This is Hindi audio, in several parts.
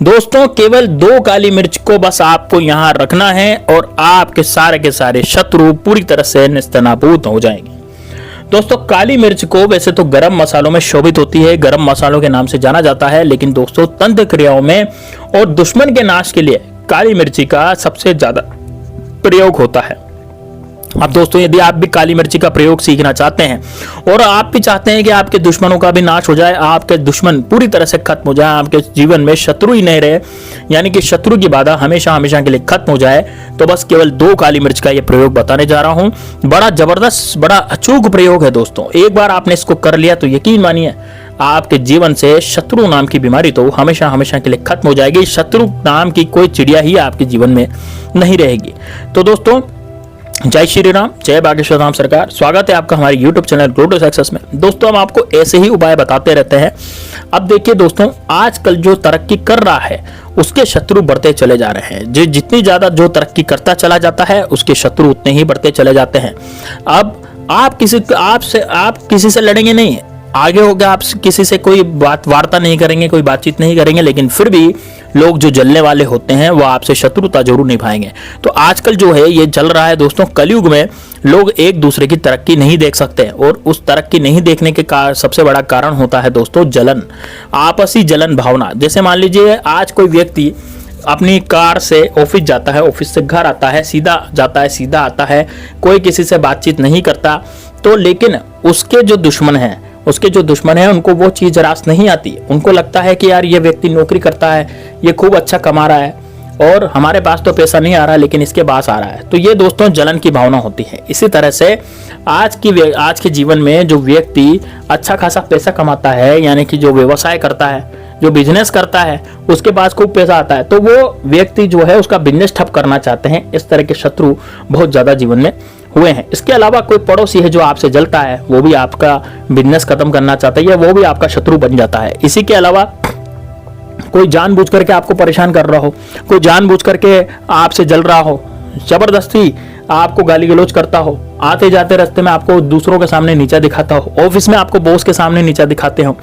दोस्तों केवल 2 काली मिर्च को बस आपको यहाँ रखना है और आपके सारे के सारे शत्रु पूरी तरह से नेस्तनाबूद हो जाएंगे। दोस्तों काली मिर्च को वैसे तो गरम मसालों में शोभित होती है, गरम मसालों के नाम से जाना जाता है, लेकिन दोस्तों तंत्र क्रियाओं में और दुश्मन के नाश के लिए काली मिर्ची का सबसे ज्यादा प्रयोग होता है। अब दोस्तों यदि आप भी काली मिर्ची का प्रयोग सीखना चाहते हैं और आप भी चाहते हैं कि आपके दुश्मनों का भी नाश हो जाए, आपके दुश्मन पूरी तरह से खत्म हो जाए, आपके जीवन में शत्रु ही नहीं रहे, यानी कि शत्रु की बाधा हमेशा हमेशा के लिए खत्म हो जाए, तो बस केवल 2 काली मिर्च का ये प्रयोग बताने जा रहा हूं। बड़ा जबरदस्त, बड़ा अचूक प्रयोग है दोस्तों। एक बार आपने इसको कर लिया तो यकीन मानिए आपके जीवन से शत्रु नाम की बीमारी तो हमेशा हमेशा के लिए खत्म हो जाएगी। शत्रु नाम की कोई चिड़िया ही आपके जीवन में नहीं रहेगी। तो दोस्तों जय श्री राम, जय बागेश्वर धाम सरकार। स्वागत है आपका हमारे YouTube channel grow to success में। दोस्तों हम आपको ऐसे ही उपाय बताते रहते हैं। अब देखिए दोस्तों, आजकल जो तरक्की कर रहा है उसके शत्रु बढ़ते चले जा रहे हैं। जितनी ज्यादा जो तरक्की करता चला जाता है उसके शत्रु उतने ही बढ़ते चले जाते हैं। अब आप किसी से लड़ेंगे नहीं, आगे हो गया, आप किसी से कोई वार्ता नहीं करेंगे, कोई बातचीत नहीं करेंगे, लेकिन फिर भी लोग जो जलने वाले होते हैं वो आपसे शत्रुता जरूर निभाएंगे। तो आजकल जो है ये चल रहा है दोस्तों, कलयुग में लोग एक दूसरे की तरक्की नहीं देख सकते, और उस तरक्की नहीं देखने के सबसे बड़ा कारण होता है दोस्तों जलन, आपसी जलन भावना। जैसे मान लीजिए आज कोई व्यक्ति अपनी कार से ऑफिस जाता है, ऑफिस से घर आता है, सीधा जाता है सीधा आता है, कोई किसी से बातचीत नहीं करता, तो लेकिन उसके जो दुश्मन है उनको वो चीज रास नहीं आती। उनको लगता है कि यार ये व्यक्ति नौकरी करता है, ये खूब अच्छा कमा रहा है और हमारे पास तो पैसा नहीं आ रहा लेकिन इसके पास आ रहा है। तो ये दोस्तों जलन की भावना होती है। इसी तरह से आज के जीवन में जो व्यक्ति अच्छा खासा पैसा कमाता है, यानी कि जो व्यवसाय करता है, जो बिजनेस करता है, उसके पास खूब पैसा आता है, तो वो व्यक्ति जो है उसका बिजनेस ठप करना चाहते हैं। इस तरह के शत्रु बहुत ज्यादा जीवन में हुए हैं। इसके अलावा कोई पड़ोसी है जो आपसे जलता है, वो भी आपका बिजनेस खत्म करना चाहता है या वो भी आपका शत्रु बन जाता है। इसी के अलावा कोई जानबूझ करके आपको परेशान कर रहा हो, कोई जानबूझ करके आपसे जल रहा हो, जबरदस्ती आपको गाली गलौज करता हो, आते जाते रास्ते में आपको दूसरों के सामने नीचा दिखाता हो, ऑफिस में आपको बॉस के सामने नीचा दिखाते हो,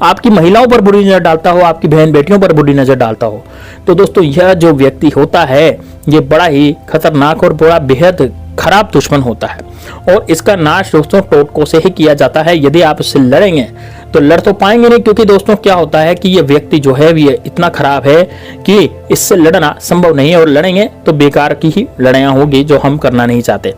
आपकी महिलाओं पर बुरी नजर डालता हो, आपकी बहन बेटियों पर बुरी नजर डालता हो, तो दोस्तों यह जो व्यक्ति होता है ये बड़ा ही खतरनाक और बड़ा बेहद खराब दुश्मन होता है। और इसका नाश दोस्तों टोटकों से ही किया जाता है। यदि आप इससे लड़ेंगे तो लड़ तो पाएंगे नहीं, क्योंकि दोस्तों क्या होता है कि ये व्यक्ति जो है ये इतना खराब है कि इससे लड़ना संभव नहीं है, और लड़ेंगे तो बेकार की ही लड़ाइयां होगी जो हम करना नहीं चाहते।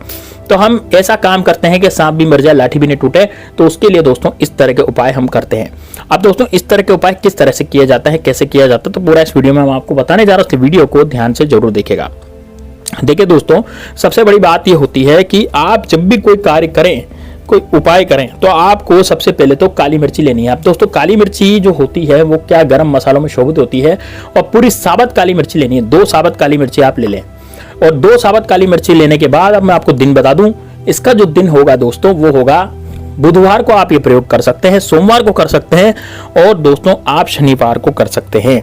तो हम ऐसा काम करते हैं कि सांप भी मर जाए लाठी भी नहीं टूटे। तो उसके लिए दोस्तों इस तरह के उपाय हम करते हैं। अब दोस्तों इस तरह के उपाय किस तरह से किया जाता है, कैसे किया जाता है, तो पूरा इस वीडियो में हम आपको बताने जा रहे हैं। तो वीडियो को ध्यान से जरूर देखिएगा। देखिए दोस्तों, सबसे बड़ी बात यह होती है कि आप जब भी कोई कार्य करें, कोई उपाय करें, तो आपको सबसे पहले तो काली मिर्ची लेनी है। अब दोस्तों काली मिर्ची जो होती है वो क्या गरम मसालों में शोभित होती है, और पूरी साबुत काली मिर्ची लेनी है। 2 साबुत काली मिर्ची आप ले लें, और 2 साबुत काली मिर्ची लेने के बाद अब मैं आपको दिन बता दूं। इसका जो दिन होगा दोस्तों वो होगा बुधवार को आप ये प्रयोग कर सकते हैं, सोमवार को कर सकते हैं, और दोस्तों आप शनिवार को कर सकते हैं,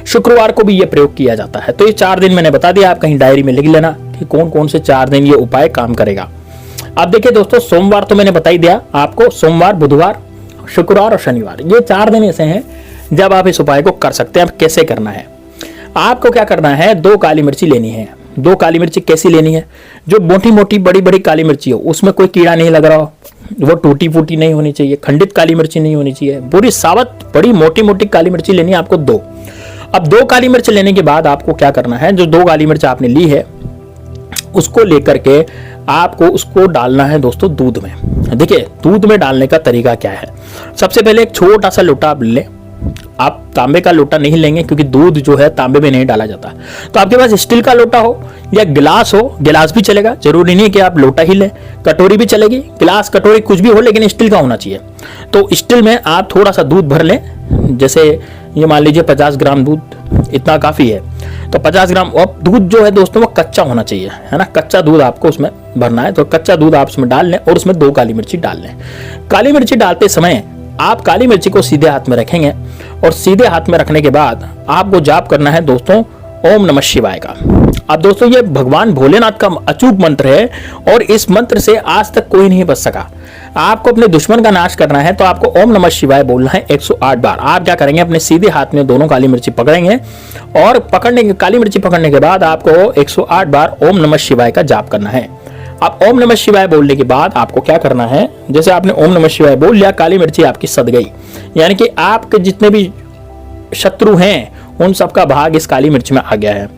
शुक्रवार को भी ये प्रयोग किया जाता है। तो ये 4 दिन मैंने बता दिया, आप कहीं डायरी में लिख लेना कि कौन कौन से 4 दिन ये उपाय काम करेगा। अब देखिए दोस्तों, सोमवार तो मैंने बता ही दिया आपको, सोमवार, बुधवार, शुक्रवार और शनिवार, ये 4 दिन ऐसे हैं जब आप इस उपाय को कर सकते हैं। अब कैसे करना है, आपको क्या करना है, 2 काली मिर्ची लेनी है। 2 काली मिर्ची कैसी लेनी है, जो मोटी मोटी बड़ी बड़ी काली मिर्ची हो, उसमें कोई कीड़ा नहीं लग रहा हो, वो टूटी फूटी नहीं होनी चाहिए, खंडित काली मिर्ची नहीं होनी चाहिए, पूरी साबुत बड़ी मोटी मोटी काली मिर्ची लेनी है आपको 2। अब 2 काली मिर्च लेने के बाद आपको क्या करना है, जो 2 काली मिर्च आपने ली है उसको लेकर के आपको उसको डालना है दोस्तों दूध में। देखिए दूध में डालने का तरीका क्या है, सबसे पहले एक छोटा सा लोटा आप लें। आप तांबे का लोटा नहीं लेंगे क्योंकि दूध जो है तांबे में नहीं डाला जाता। तो आपके पास स्टील का लोटा हो या गिलास हो, गिलास भी चलेगा, जरूरी नहीं है कि आप लोटा ही लें, कटोरी भी चलेगी, गिलास कटोरी कुछ भी हो, लेकिन स्टील का होना चाहिए। तो स्टील में आप थोड़ा सा दूध भर लें, जैसे ये मान लीजिए 50 ग्राम दूध, इतना काफी है। तो 50 ग्राम, और दूध जो है दोस्तों वो कच्चा होना चाहिए, है ना, कच्चा दूध आपको उसमें भरना है। तो कच्चा दूध आप उसमें डाल लें और उसमें 2 काली मिर्ची डाल लें। काली मिर्ची डालते समय आप काली मिर्ची को सीधे हाथ में रखेंगे, और सीधे हाथ में रखने के बाद आपको जाप करना है दोस्तों ओम नमः शिवाय का। अब दोस्तों ये भगवान भोलेनाथ का अचूक मंत्र है, और इस मंत्र से आज तक कोई नहीं बच सका। आपको अपने दुश्मन का नाश करना है तो आपको ओम नमः शिवाय बोलना है 108 बार। आप क्या करेंगे, अपने सीधे हाथ में दोनों काली मिर्ची पकड़ेंगे और काली मिर्ची पकड़ने के बाद आपको 108 बार ओम नमः शिवाय का जाप करना है। अब ओम नमः शिवाय बोलने के बाद आपको क्या करना है, जैसे आपने ओम नमः शिवाय बोल लिया, काली मिर्ची आपकी सद गई, यानी कि आपके जितने भी शत्रु हैं उन सबका भाग इस काली मिर्च में आ गया है।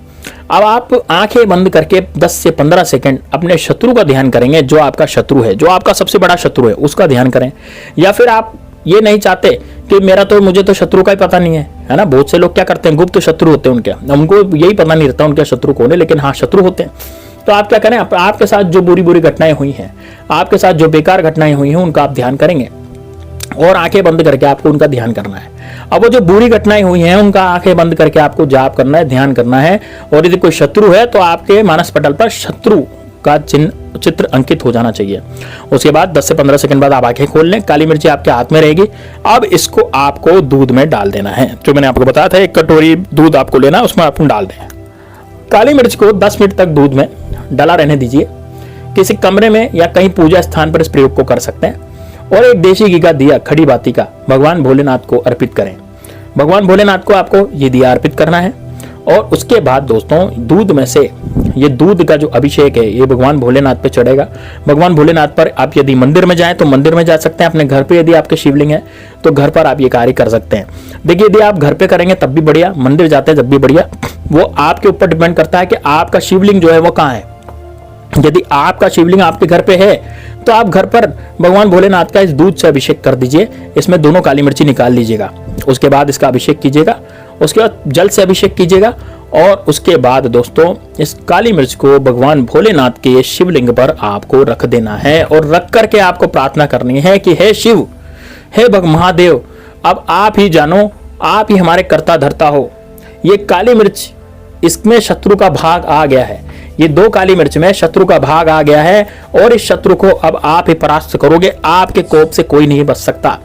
अब आप आंखें बंद करके 10 से 15 सेकंड अपने शत्रु का ध्यान करेंगे, जो आपका शत्रु है, जो आपका सबसे बड़ा शत्रु है उसका ध्यान करें। या फिर आप ये नहीं चाहते कि मुझे तो शत्रु का ही पता नहीं है ना। बहुत से लोग क्या करते हैं, गुप्त शत्रु होते हैं उनको यही पता नहीं रहता उनके शत्रु कौन है, लेकिन हाँ शत्रु होते हैं। तो आप क्या करें, आपके साथ जो बुरी बुरी घटनाएं हुई हैं, आपके साथ जो बेकार घटनाएं हुई हैं, उनका आप ध्यान करेंगे और आंखें बंद करके आपको उनका ध्यान करना है। अब वो जो बुरी घटनाएं हुई हैं उनका आंखें बंद करके आपको जाप करना है, ध्यान करना है। और यदि कोई शत्रु है तो आपके मानस पटल पर शत्रु का चित्र अंकित हो जाना चाहिए। उसके बाद 10 से 15 सेकंड बाद आप आंखें खोल लें, काली मिर्ची आपके हाथ में रहेगी। अब इसको आपको दूध में डाल देना है, जो मैंने आपको बताया था 1 कटोरी दूध आपको लेना है, उसमें आप डाल दें। काली मिर्च को 10 मिनट तक दूध में डला रहने दीजिए। किसी कमरे में या कहीं पूजा स्थान पर इस प्रयोग को कर सकते हैं। और एक देशी घी का दिया खड़ी बाती का भगवान भोलेनाथ को अर्पित करें। भगवान भोलेनाथ को आपको ये दिया अर्पित करना है। और उसके बाद दोस्तों दूध में से ये दूध का जो अभिषेक है ये भगवान भोलेनाथ पे चढ़ेगा। भगवान भोलेनाथ पर आप यदि मंदिर में जाएं तो मंदिर में जा सकते हैं, अपने घर पे यदि आपके शिवलिंग है तो घर पर आप ये कार्य कर सकते हैं। देखिए यदि आप घर पे करेंगे तब भी बढ़िया, मंदिर जाते हैं जब भी बढ़िया, वो आपके ऊपर डिपेंड करता है कि आपका शिवलिंग जो है वो कहाँ है। यदि आपका शिवलिंग आपके घर पे है तो आप घर पर भगवान भोलेनाथ का इस दूध से अभिषेक कर दीजिए। इसमें दोनों काली मिर्ची निकाल लीजिएगा, उसके बाद इसका अभिषेक कीजिएगा, उसके बाद जल से अभिषेक कीजिएगा। और उसके बाद दोस्तों इस काली मिर्च को भगवान भोलेनाथ के शिवलिंग पर आपको रख देना है और रख करके आपको प्रार्थना करनी है कि हे शिव, हे महादेव, अब आप ही जानो, आप ही हमारे कर्ता धर्ता हो। ये काली मिर्च, इसमें शत्रु का भाग आ गया है, ये 2 काली मिर्च में शत्रु का भाग आ गया है और इस शत्रु को अब आप ही परास्त करोगे। आपके कोप से कोई नहीं बच सकता।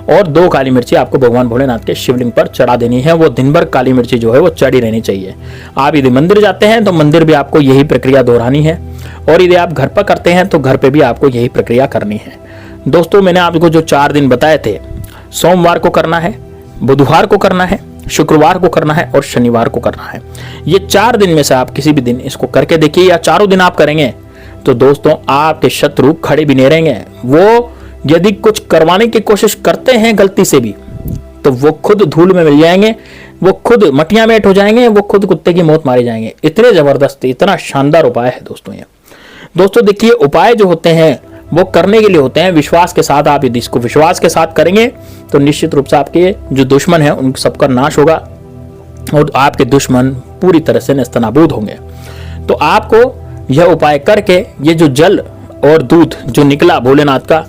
और 2 काली मिर्ची आपको भगवान भोलेनाथ के शिवलिंग पर चढ़ा देनी है। वो दिन भर काली मिर्ची जो है वो चढ़ी रहनी चाहिए। आप यदि मंदिर जाते हैं तो मंदिर भी आपको यही प्रक्रिया दोहरानी है, और यदि आप घर पर करते हैं तो घर पर भी आपको यही प्रक्रिया करनी है। दोस्तों मैंने आपको जो 4 दिन बताए थे, सोमवार को करना है, बुधवार को करना है, शुक्रवार को करना है और शनिवार को करना है। ये 4 दिन में से आप किसी भी दिन इसको करके देखिए, या चारों दिन आप करेंगे तो दोस्तों आपके शत्रु खड़े भी नहीं रहेंगे। वो यदि कुछ करवाने की कोशिश करते हैं गलती से भी तो वो खुद धूल में मिल जाएंगे, वो खुद मटिया मेट हो जाएंगे, वो खुद कुत्ते की मौत मारे जाएंगे। इतने जबरदस्त, इतना शानदार उपाय है दोस्तों ये। दोस्तों देखिए उपाय जो होते हैं वो करने के लिए होते हैं विश्वास के साथ। आप यदि इसको विश्वास के साथ करेंगे तो निश्चित रूप से आपके जो दुश्मन है उन सबका नाश होगा और आपके दुश्मन पूरी तरह से नेस्तनाबूद होंगे। तो आपको यह उपाय करके ये जो जल और दूध जो निकला भोलेनाथ का,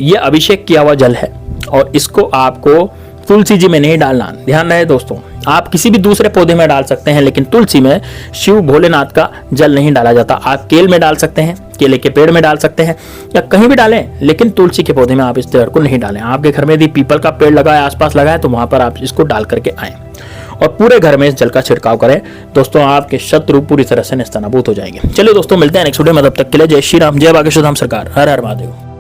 ये अभिषेक किया हुआ जल है और इसको आपको तुलसी जी में नहीं डालना। ध्यान रहे दोस्तों, आप किसी भी दूसरे पौधे में डाल सकते हैं, लेकिन तुलसी में शिव भोलेनाथ का जल नहीं डाला जाता। आप केल में डाल सकते हैं, केले के पेड़ में डाल सकते हैं, या कहीं भी डालें, लेकिन तुलसी के पौधे में आप इस जल को नहीं डालें। आपके घर में यदि पीपल का पेड़ लगा है, आसपास लगा है, तो वहां पर आप इसको डाल करके आए और पूरे घर में इस जल का छिड़काव करें। दोस्तों आपके शत्रु पूरी तरह से नेस्तनाबूद हो जाएंगे। चलिए दोस्तों मिलते हैं नेक्स्ट वीडियो में, तब तक के लिए जय श्री राम, जय बागेश्वर धाम सरकार, हर हर महादेव।